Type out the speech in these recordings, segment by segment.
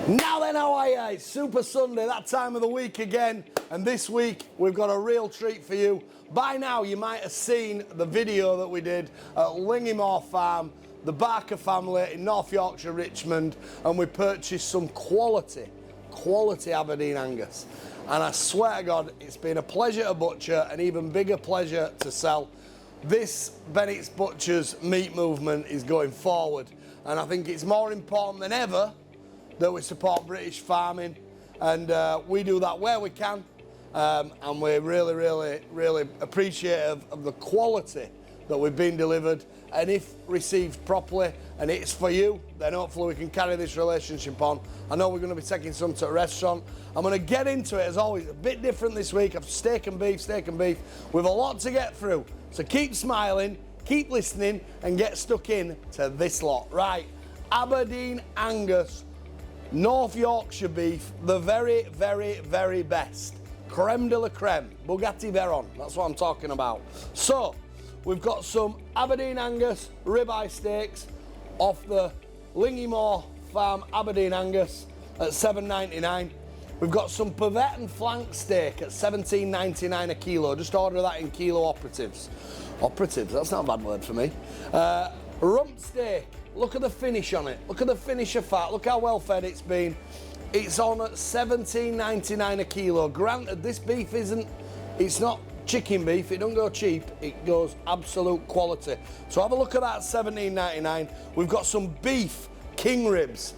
Now then, how are you? It's Super Sunday, that time of the week again, and this week we've got a real treat for you. By now you might have seen the video that we did at Lingy Moor Farm, the Barker family in North Yorkshire, Richmond, and we purchased some quality Aberdeen Angus. And I swear to God, it's been a pleasure to butcher, an even bigger pleasure to sell. This Bennett's Butchers meat movement is going forward, and I think it's more important than ever that we support British farming, and we do that where we can, and we're really appreciative of the quality that we've been delivered. And if received properly and it's for you, then hopefully we can carry this relationship on. I know we're going to be taking some to a restaurant. I'm going to get into it as always, a bit different this week. I've steak and beef with a lot to get through. So keep smiling, keep listening, and get stuck in to this lot. Right, Aberdeen Angus, North Yorkshire beef, the very best. Creme de la creme, Bugatti Veyron, that's what I'm talking about. So, we've got some Aberdeen Angus ribeye steaks off the Lingy Moor Farm Aberdeen Angus at $7.99. We've got some pavette and flank steak at $17.99 a kilo. Just order that in kilo operatives. Operatives, that's not a bad word for me. Rump steak. Look at the finish on it. Look at the finish of fat. Look how well fed it's been. It's on at $17.99 a kilo. Granted, this beef it's not chicken beef. It don't go cheap. It goes absolute quality. So have a look at that, $17.99. We've got some beef king ribs.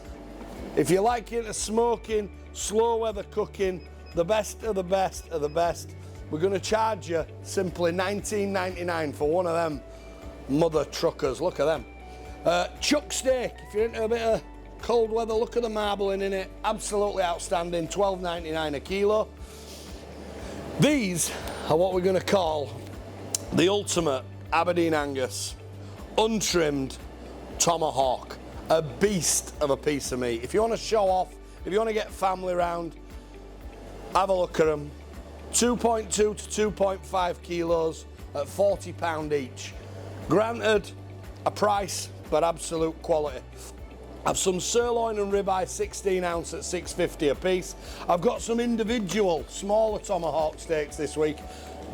If you like it, smoking, slow weather cooking, the best of the best of the best. We're going to charge you simply $19.99 for one of them mother truckers. Look at them. Chuck steak, if you're into a bit of cold weather, look at the marbling in it, absolutely outstanding, $12.99 a kilo. These are what we're going to call the ultimate Aberdeen Angus, untrimmed tomahawk, a beast of a piece of meat. If you want to show off, if you want to get family round, have a look at them. 2.2 to 2.5 kilos at £40 each. Granted, a price, but absolute quality. I've some sirloin and ribeye 16 ounce at $6.50 a piece. I've got some individual smaller tomahawk steaks this week.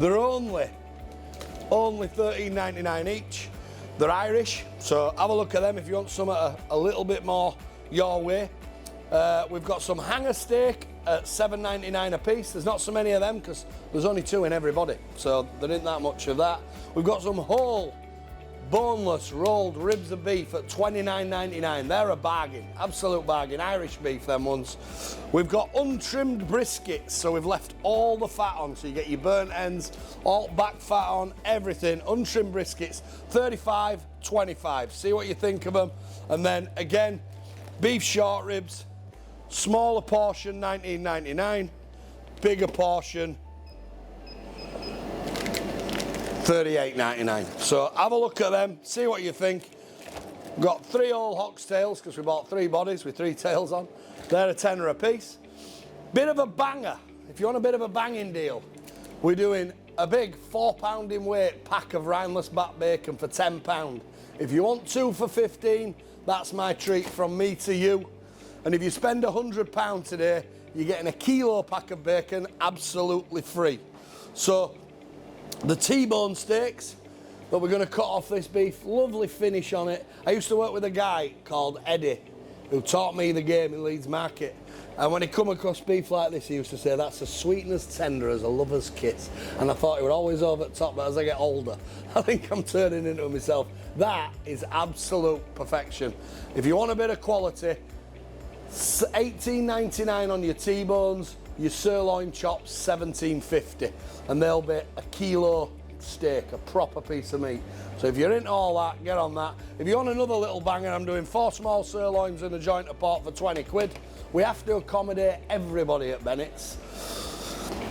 They're only $13.99 each. They're Irish, so have a look at them if you want some a little bit more your way. We've got some hanger steak at $7.99 a piece. There's not so many of them because there's only 2 in every body, so there isn't that much of that. We've got some whole boneless rolled ribs of beef at $29.99. They're a bargain, absolute bargain. Irish beef, them ones. We've got untrimmed briskets, so we've left all the fat on, so you get your burnt ends, all back fat on, everything. Untrimmed briskets, $35.25. See what you think of them. And then again, beef short ribs, smaller portion, $19.99. Bigger portion, $38.99. So have a look at them, see what you think. Got 3 old oxtails because we bought 3 bodies with 3 tails on. They're a tenner a piece. Bit of a banger. If you want a bit of a banging deal, we're doing a big 4 in weight pack of rineless back bacon for £10. If you want 2 for $15, that's my treat from me to you. And if you spend £100 today, you're getting a kilo pack of bacon absolutely free. So the T-bone steaks that we're going to cut off this beef, lovely finish on it. I used to work with a guy called Eddie who taught me the game in Leeds Market, and when he come across beef like this, he used to say, that's as sweet and as tender as a lover's kiss. And I thought he was always over the top, but as I get older, I think I'm turning into myself. That is absolute perfection. If you want a bit of quality, $18.99 on your T-bones. Your sirloin chops, $17.50, and they'll be a kilo steak, a proper piece of meat. So if you're into all that, get on that. If you want another little banger, I'm doing 4 small sirloins and a joint of pork for 20 quid. We have to accommodate everybody at Bennett's.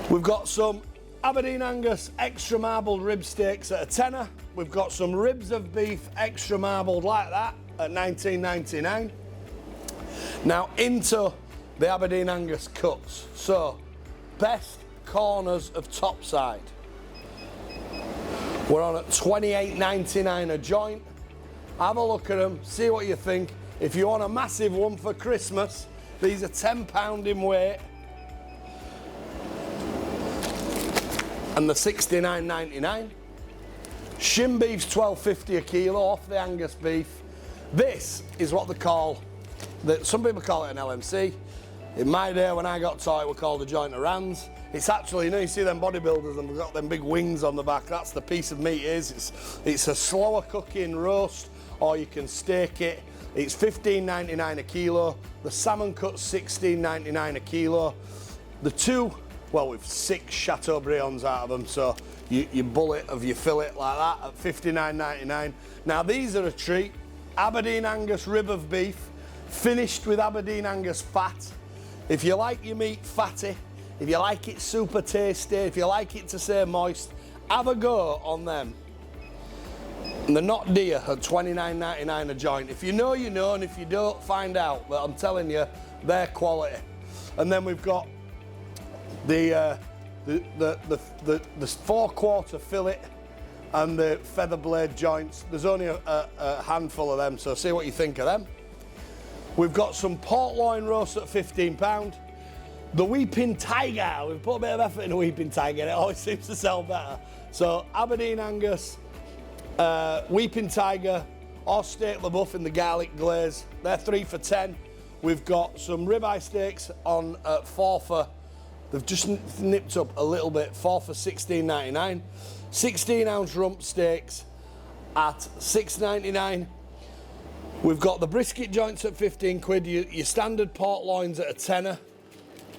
We've got some Aberdeen Angus extra marbled rib steaks at a tenner. We've got some ribs of beef extra marbled like that at $19.99. Now into the Aberdeen Angus cuts. So, best corners of topside. We're on at $28.99 a joint. Have a look at them, see what you think. If you want a massive one for Christmas, These are £10 in weight. And they're £69.99. Shin beef's £12.50 a kilo off the Angus beef. This is what they call, some people call it an LMC. In my day when I got taught it, we called a joint of rams. It's actually, you know, you see them bodybuilders and they've got them big wings on the back. That's the piece of meat it is. It's a slower cooking roast, or you can steak it. It's £15.99 a kilo. The salmon cut's £16.99 a kilo. The two, well, with 6 Chateaubriands out of them, so you bullet of your fillet like that at £59.99. Now these are a treat. Aberdeen Angus rib of beef, finished with Aberdeen Angus fat. If you like your meat fatty, if you like it super tasty, if you like it to say moist, have a go on them. And they're not dear at £29.99 a joint. If you know, you know, and if you don't, find out. But I'm telling you, they're quality. And then we've got the 4/4 fillet and the feather blade joints. There's only a handful of them, so see what you think of them. We've got some port loin roast at £15. The Weeping Tiger, we've put a bit of effort in the Weeping Tiger, it always seems to sell better. So Aberdeen Angus, Weeping Tiger, or steak LaBeouf in the garlic glaze, they're 3 for £10. We've got some ribeye steaks on at 4 for, they've just nipped up a little bit, 4 for £16.99. 16-ounce rump steaks at £6.99. We've got the brisket joints at 15 quid, your standard port loins at a tenner.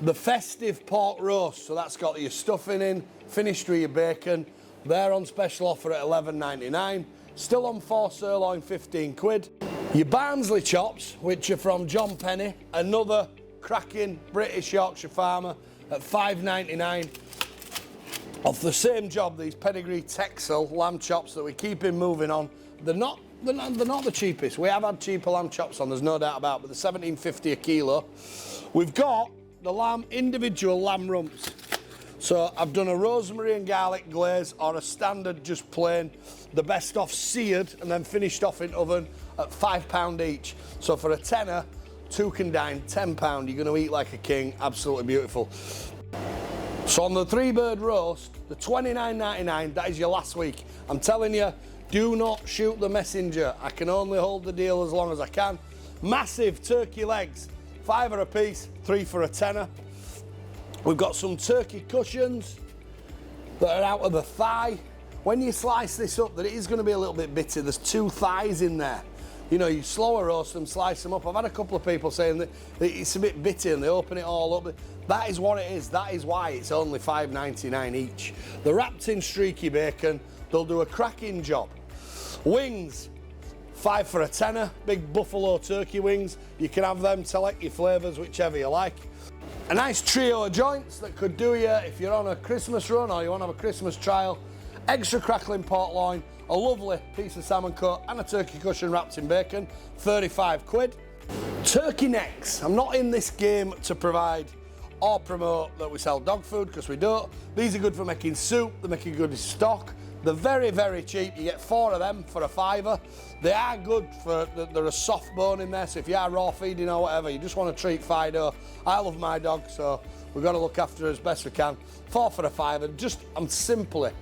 The festive pork roast, so that's got your stuffing in, finished with your bacon. They're on special offer at £11.99. Still on 4 sirloin, 15 quid. Your Barnsley chops, which are from John Penny, another cracking British Yorkshire farmer, at £5.99. Off the same job, these pedigree Texel lamb chops that we keep in moving on. They're not the cheapest. We have had cheaper lamb chops on, there's no doubt about it, but they're £17.50 a kilo. We've got the individual lamb rumps. So I've done a rosemary and garlic glaze, or a standard just plain, the best off seared and then finished off in oven at £5 each. So for a tenner, 2 can dine, £10. You're gonna eat like a king, absolutely beautiful. So on the 3-bird roast, the £29.99, that is your last week. I'm telling you, do not shoot the messenger. I can only hold the deal as long as I can. Massive turkey legs, £5 a piece, 3 for a tenner. We've got some turkey cushions that are out of the thigh. When you slice this up, that it is going to be a little bit bitter. There's 2 thighs in there. You know, you slower roast them, slice them up. I've had a couple of people saying that it's a bit bitter and they open it all up. That is what it is. That is why it's only £5.99 each. They're wrapped in streaky bacon. They'll do a cracking job. Wings, 5 for a tenner. Big buffalo turkey wings. You can have them, select your flavours, whichever you like. A nice trio of joints that could do you if you're on a Christmas run or you want to have a Christmas trial. Extra crackling port loin, a lovely piece of salmon cut and a turkey cushion wrapped in bacon, 35 quid. Turkey necks. I'm not in this game to provide or promote that we sell dog food, because we don't. These are good for making soup, they're making good stock. They're very, very cheap. You get 4 of them for a £5. They are good for, they're a soft bone in there, so if you are raw feeding or whatever, you just want to treat Fido. I love my dog, so we've got to look after her as best we can. 4 for a £5. Just, I'm simply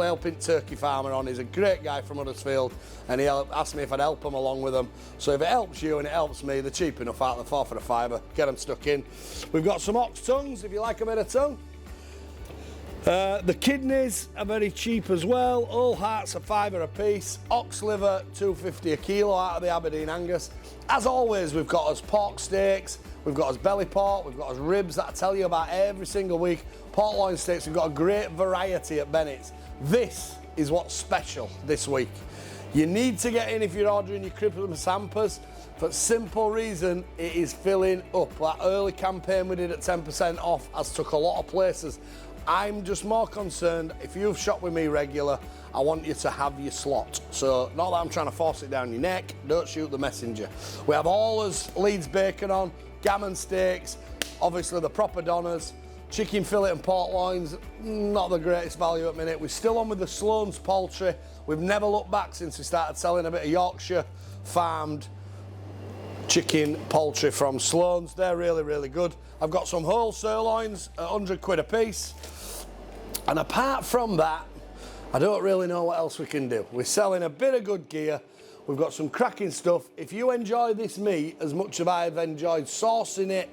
helping Turkey Farmer on. He's a great guy from Huddersfield, and he asked me if I'd help him along with them. So if it helps you and it helps me, they're cheap enough out of the 4 for a £5. Get them stuck in. We've got some ox tongues, if you like a bit of tongue. The kidneys are very cheap as well. Whole hearts are £5 a piece. Ox liver, £2.50 a kilo out of the Aberdeen Angus. As always, we've got us pork steaks, we've got us belly pork, we've got us ribs that I tell you about every single week. Pork loin steaks, we've got a great variety at Bennett's. This is what's special this week. You need to get in if you're ordering your Christmas hampers. For a simple reason, it is filling up. That early campaign we did at 10% off has took a lot of places. I'm just more concerned, if you've shopped with me regular, I want you to have your slot. So, not that I'm trying to force it down your neck, don't shoot the messenger. We have all us Leeds bacon on, gammon steaks, obviously the proper donners, chicken fillet and port loins, not the greatest value at the minute. We're still on with the Sloan's poultry. We've never looked back since we started selling a bit of Yorkshire farmed chicken poultry from Sloan's. They're really, really good. I've got some whole sirloins at 100 quid a piece. And apart from that, I don't really know what else we can do. We're selling a bit of good gear. We've got some cracking stuff. If you enjoy this meat as much as I've enjoyed sourcing it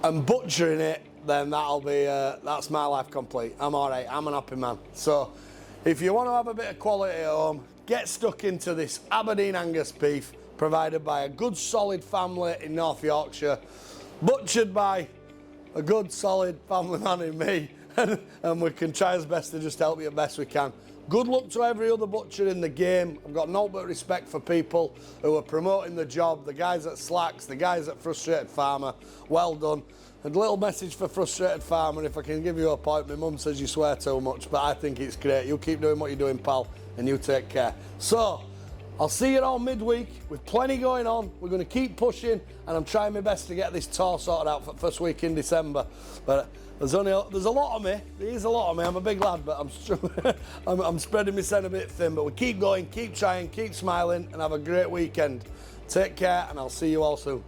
and butchering it, then that's my life complete. I'm all right, I'm an happy man. So if you want to have a bit of quality at home, get stuck into this Aberdeen Angus beef, provided by a good solid family in North Yorkshire, butchered by a good solid family man in me, and we can try as best to just help you as best we can. Good luck to every other butcher in the game. I've got no but respect for people who are promoting the job, the guys at Slacks, the guys at Frustrated Farmer. Well done. A little message for Frustrated Farmer, if I can give you a point. My mum says you swear too much, but I think it's great. You keep doing what you're doing, pal, and you take care. So, I'll see you all midweek with plenty going on. We're going to keep pushing, and I'm trying my best to get this tour sorted out for first week in December. But there's a lot of me. There is a lot of me. I'm a big lad, but I'm spreading myself a bit thin. But we keep going, keep trying, keep smiling, and have a great weekend. Take care, and I'll see you all soon.